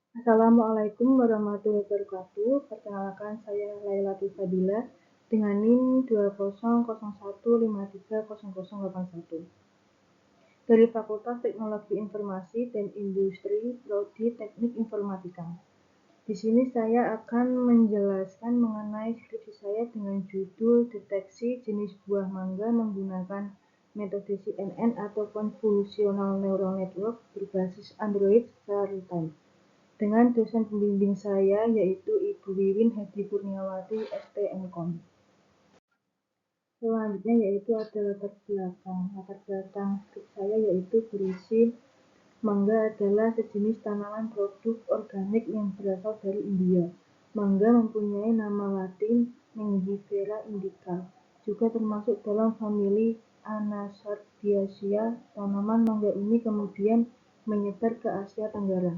Assalamualaikum warahmatullahi wabarakatuh. Perkenalkan, saya Laila Fadila dengan NIM 2001530081 dari Fakultas Teknologi Informasi dan Industri Prodi Teknik Informatika. Di sini saya akan menjelaskan mengenai skripsi saya dengan judul Deteksi Jenis Buah Mangga Menggunakan Metode CNN atau Convolutional Neural Network berbasis Android secara real-time, dengan dosen pembimbing saya yaitu Ibu Wiwin Hadi Kurniawati, STMKOM. Selanjutnya yaitu ada latar belakang. Latar belakang skripsi saya yaitu berisi mangga adalah sejenis tanaman produk organik yang berasal dari India. Mangga mempunyai nama latin Mangifera indica, juga termasuk dalam famili Anacardiaceae. Tanaman mangga ini kemudian menyebar ke Asia Tenggara,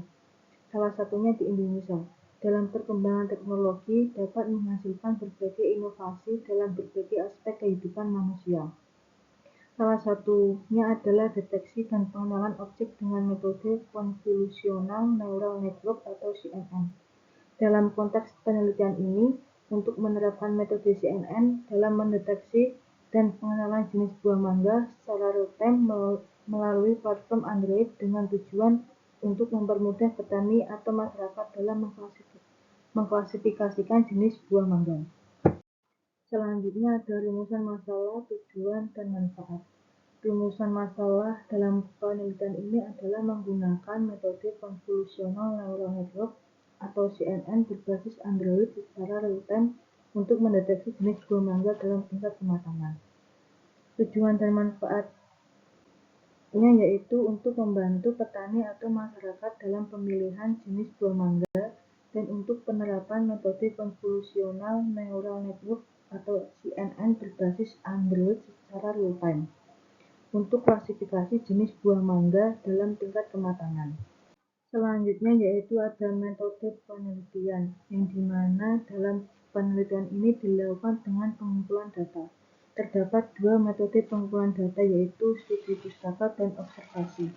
salah satunya di Indonesia. Dalam perkembangan teknologi dapat menghasilkan berbagai inovasi dalam berbagai aspek kehidupan manusia. Salah satunya adalah deteksi dan pengenalan objek dengan metode Convolutional Neural Network atau CNN. Dalam konteks penelitian ini, untuk menerapkan metode CNN dalam mendeteksi dan pengenalan jenis buah mangga secara real-time melalui platform Android dengan tujuan untuk mempermudah petani atau masyarakat dalam mengklasifikasikan jenis buah mangga. Selanjutnya ada rumusan masalah, tujuan, dan manfaat. Rumusan masalah dalam penelitian ini adalah menggunakan metode Convolutional Neural Network atau CNN berbasis Android secara real-time untuk mendeteksi jenis buah mangga dalam tingkat kematangan. Tujuan dan manfaatnya yaitu untuk membantu petani atau masyarakat dalam pemilihan jenis buah mangga dan untuk penerapan metode Convolutional Neural Network atau CNN berbasis Android secara real-time untuk klasifikasi jenis buah mangga dalam tingkat kematangan. Selanjutnya yaitu ada metode penelitian, yang dimana dalam penelitian ini dilakukan dengan pengumpulan data. Terdapat dua metode pengumpulan data yaitu studi pustaka dan observasi,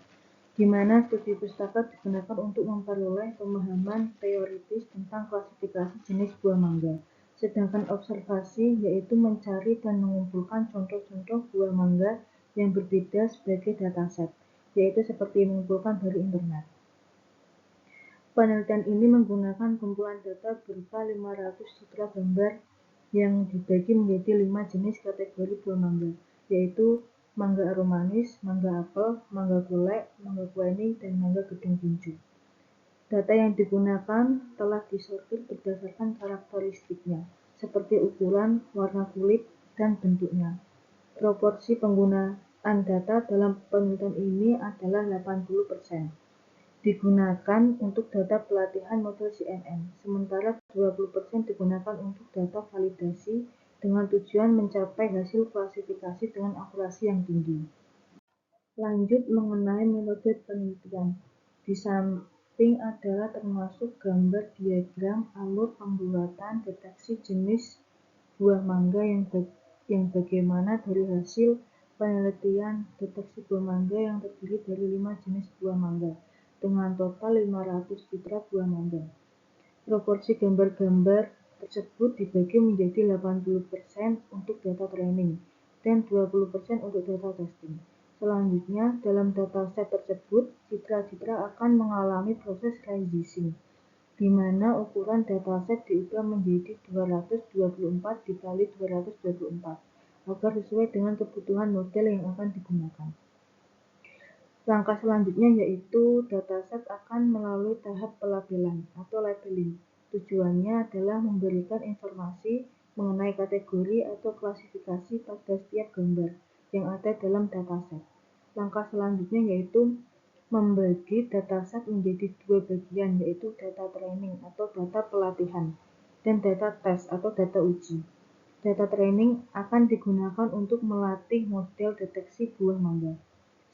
di mana studi pustaka digunakan untuk memperoleh pemahaman teoritis tentang klasifikasi jenis buah mangga. Sedangkan observasi yaitu mencari dan mengumpulkan contoh-contoh buah mangga yang berbeda sebagai dataset, yaitu seperti mengumpulkan dari internet. Penelitian ini menggunakan kumpulan data berupa 500 citra gambar yang dibagi menjadi 5 jenis kategori buah mangga, yaitu mangga aromanis, mangga apel, mangga golek, mangga kueni, dan mangga gedung tinju. Data yang digunakan telah disortir berdasarkan karakteristiknya, seperti ukuran, warna kulit, dan bentuknya. Proporsi penggunaan data dalam penelitian ini adalah 80%. Digunakan untuk data pelatihan model CNN, sementara 20% digunakan untuk data validasi dengan tujuan mencapai hasil klasifikasi dengan akurasi yang tinggi. Lanjut mengenai metode penelitian. Di samping adalah termasuk gambar diagram alur pembuatan deteksi jenis buah mangga yang bagaimana dari hasil penelitian deteksi buah mangga yang terdiri dari 5 jenis buah mangga dengan total 500 citra buah mangga. Proporsi gambar-gambar tersebut dibagi menjadi 80% untuk data training dan 20% untuk data testing. Selanjutnya, dalam dataset tersebut, citra-citra akan mengalami proses resizing, di mana ukuran dataset diubah menjadi 224 dikali 224 agar sesuai dengan kebutuhan model yang akan digunakan. Langkah selanjutnya yaitu dataset akan melalui tahap pelabelan atau labeling. Tujuannya adalah memberikan informasi mengenai kategori atau klasifikasi pada setiap gambar yang ada dalam dataset. Langkah selanjutnya yaitu membagi dataset menjadi dua bagian, yaitu data training atau data pelatihan dan data tes atau data uji. Data training akan digunakan untuk melatih model deteksi buah mangga.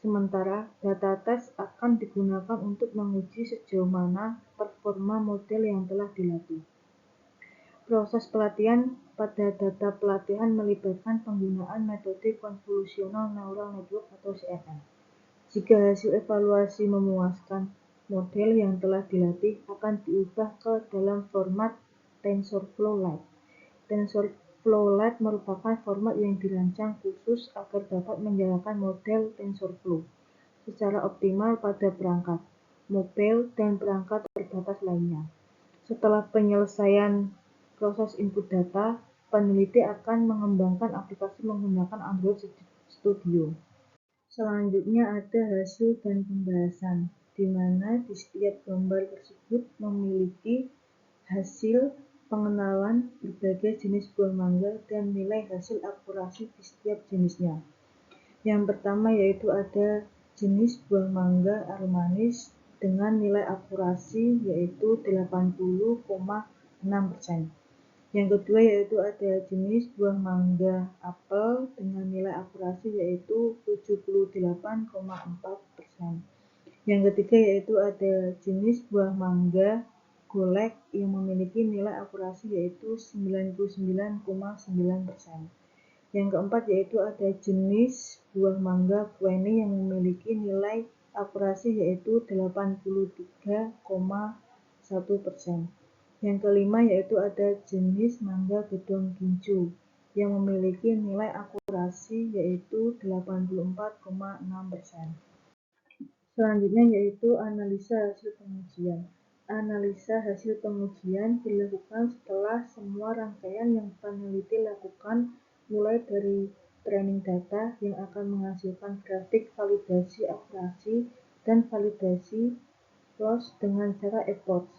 Sementara data tes akan digunakan untuk menguji sejauh mana performa model yang telah dilatih. Proses pelatihan pada data pelatihan melibatkan penggunaan metode Convolutional Neural Network atau CNN. Jika hasil evaluasi memuaskan, model yang telah dilatih akan diubah ke dalam format TensorFlow-like. TensorFlow-like merupakan format yang dirancang khusus agar dapat menjalankan model TensorFlow secara optimal pada perangkat mobile dan perangkat terbatas lainnya. Setelah penyelesaian proses input data, peneliti akan mengembangkan aplikasi menggunakan Android Studio. Selanjutnya ada hasil dan pembahasan, di mana di setiap gambar tersebut memiliki hasil pengenalan berbagai jenis buah mangga dan nilai hasil akurasi di setiap jenisnya. Yang pertama yaitu ada jenis buah mangga aromanis dengan nilai akurasi yaitu 80,6%. Yang kedua yaitu ada jenis buah mangga apel dengan nilai akurasi yaitu 78,4%. Yang ketiga yaitu ada jenis buah mangga golek yang memiliki nilai akurasi yaitu 99,9%. Yang keempat yaitu ada jenis buah mangga kueni yang memiliki nilai akurasi yaitu 83,1%. Yang kelima yaitu ada jenis mangga gedong gincu yang memiliki nilai akurasi yaitu 84,6%. Selanjutnya yaitu analisa hasil pengujian. Analisa hasil pengujian dilakukan setelah semua rangkaian yang peneliti lakukan mulai dari training data yang akan menghasilkan grafik validasi akurasi dan validasi loss dengan cara epoch.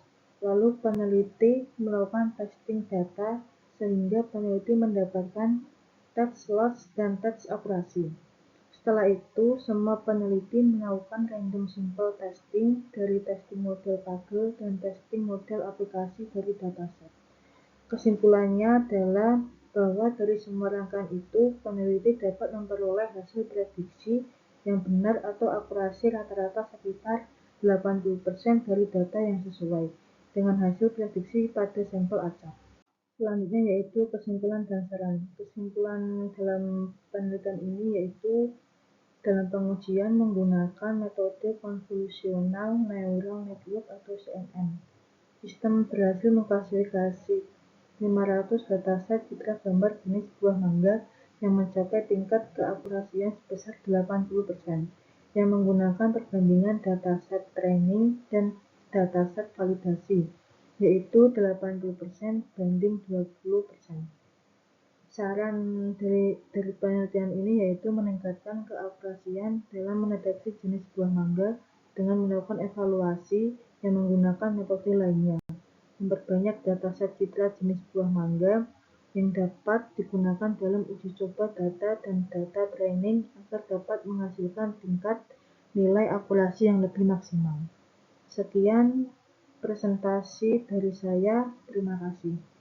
Lalu peneliti melakukan testing data sehingga peneliti mendapatkan test loss dan test akurasi. Setelah itu, semua peneliti melakukan random sample testing dari testing model Kaggle dan testing model aplikasi dari dataset. Kesimpulannya adalah bahwa dari semua rangkaian itu, peneliti dapat memperoleh hasil prediksi yang benar atau akurasi rata-rata sekitar 80% dari data yang sesuai dengan hasil prediksi pada sampel acak. Selanjutnya yaitu kesimpulan dan saran. Kesimpulan dalam penelitian ini yaitu dalam pengujian menggunakan metode Convolutional Neural Network atau CNN. Sistem berhasil mengklasifikasi 500 dataset citra gambar jenis buah mangga yang mencapai tingkat keakurasian sebesar 80%, yang menggunakan perbandingan dataset training dan dataset validasi, yaitu 80% banding 20%. Saran dari penelitian ini yaitu meningkatkan keakurasian dalam mendeteksi jenis buah mangga dengan melakukan evaluasi yang menggunakan metode lainnya, memperbanyak dataset citra jenis buah mangga yang dapat digunakan dalam uji coba data dan data training agar dapat menghasilkan tingkat nilai akurasi yang lebih maksimal. Sekian presentasi dari saya, terima kasih.